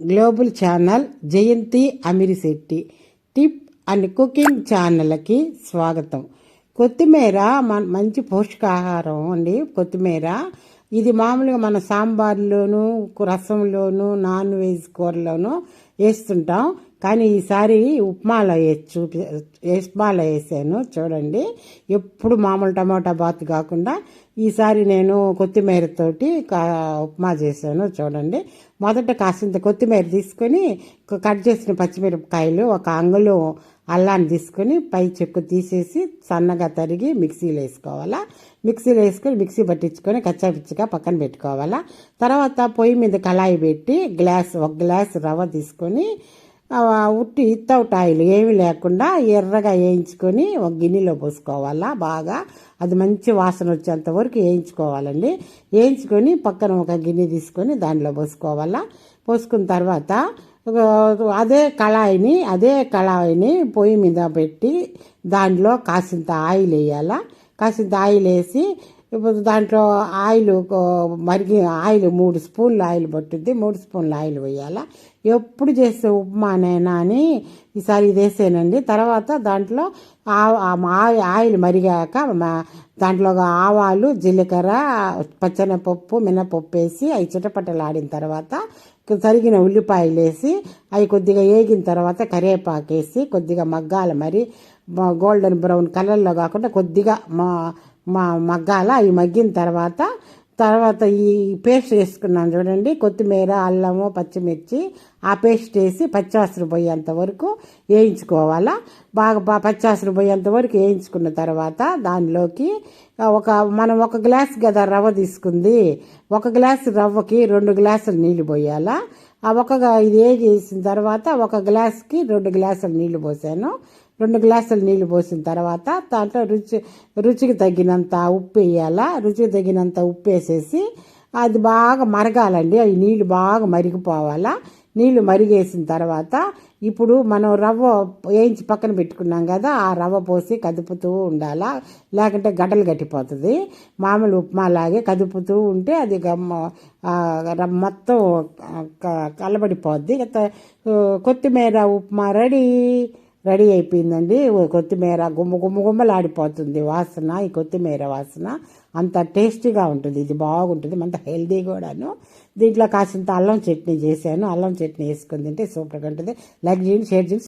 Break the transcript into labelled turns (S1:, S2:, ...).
S1: Global channel Jayanthi Amirisetti tip and cooking ఛానల్కి స్వాగతం. కొత్తిమీర మంచి పోషకాహారం అండి. కొత్తిమీర ఇది మామూలుగా మన సాంబార్లోను, రసంలోను, నాన్ వెజ్ కూరలోను వేస్తుంటాం. కానీ ఈసారి ఉప్మాలో వేసాను చూడండి. ఎప్పుడు మామూలు టమాటా బాత్ కాకుండా ఈసారి నేను కొత్తిమీరతోటి ఉప్మా చేశాను చూడండి. మొదట కాసింత కొత్తిమీర తీసుకొని కట్ చేసిన పచ్చిమిరపకాయలు, ఒక అంగుళం అల్లాన్ని తీసుకొని పై చెక్కు తీసేసి సన్నగా తరిగి మిక్సీలో వేసుకోవాలా. మిక్సీలో వేసుకొని మిక్సీ పట్టించుకొని కచ్చాపిచ్చిగా పక్కన పెట్టుకోవాలా. తర్వాత పొయ్యి మీద కళాయి పెట్టి ఒక గ్లాస్ రవ్వ తీసుకొని ఉట్టి వితౌట్ ఆయిల్ ఏమీ లేకుండా ఎర్రగా వేయించుకొని ఒక గిన్నెలో పోసుకోవాలా. బాగా అది మంచి వాసన వచ్చేంత వరకు వేయించుకోవాలండి. వేయించుకొని పక్కన ఒక గిన్నె తీసుకొని దాంట్లో పోసుకోవాలా. పోసుకున్న తర్వాత అదే కళాయిని పొయ్యి మీద పెట్టి దాంట్లో కాసింత ఆయిల్ వేయాలా. కాసింత ఆయిల్ వేసి ఇప్పుడు దాంట్లో ఆయిల్ 3 స్పూన్ల ఆయిల్ పట్టుద్ది. 3 స్పూన్ల ఆయిల్ వేయాలా. ఎప్పుడు చేసే ఉప్మానైనా అని ఈసారి ఇది వేసానండి. తర్వాత దాంట్లో ఆయిల్ మరిగాక దాంట్లో ఆవాలు, జీలకర్ర, పచ్చెనపప్పు, మినపప్పు వేసి అవి చిటపటలాడిన తర్వాత తరిగిన ఉల్లిపాయలు వేసి అవి కొద్దిగా వేగిన తర్వాత కరివేపాకు వేసి కొద్దిగా మగ్గాల, మరి గోల్డెన్ బ్రౌన్ కలర్లో కాకుండా కొద్దిగా మగ్గాల. అవి మగ్గిన తర్వాత ఈ పేస్ట్ వేసుకున్నాను చూడండి. కొత్తిమీర, అల్లము, పచ్చిమిర్చి ఆ పేస్ట్ వేసి పచ్చివాసన పోయేంత వరకు వేయించుకోవాలా. బాగా పచ్చివాసన పోయేంత వరకు వేయించుకున్న తర్వాత దానిలోకి మనం ఒక గ్లాస్ కదా రవ్వ తీసుకుంది, 1 గ్లాసు రవ్వకి 2 గ్లాసులు నీళ్లు పోయాలా. ఇది వేసిన తర్వాత 1 గ్లాస్కి 2 గ్లాసులు నీళ్లు పోసాను. 2 గ్లాసులు నీళ్లు పోసిన తర్వాత దాంట్లో రుచికి తగినంత ఉప్పు వేయాలా. రుచికి తగినంత ఉప్పు వేసేసి అది బాగా మరగాలండి. అవి నీళ్లు బాగా మరిగిపోవాలా. నీళ్లు మరిగేసిన తర్వాత ఇప్పుడు మనం రవ్వ వేయించి పక్కన పెట్టుకున్నాం కదా, ఆ రవ్వ పోసి కదుపుతూ ఉండాలా. లేకుంటే గడ్డలు గట్టిపోతుంది. మామూలు ఉప్మాలాగే కదుపుతూ ఉంటే అది మొత్తం కలబడిపోద్ది. కొత్తిమీర ఉప్మా రెడీ అయిపోయిందండి. కొత్తిమీర గుమ్మలాడిపోతుంది వాసన. ఈ కొత్తిమీర వాసన అంత టేస్టీగా ఉంటుంది. ఇది బాగుంటుంది, అంత హెల్దీ కూడాను. దీంట్లో కాసింత అల్లం చట్నీ చేశాను. అల్లం చట్నీ వేసుకొని తింటే సూపర్గా ఉంటుంది. లైక్ చేయండి, షేర్ చేయండి.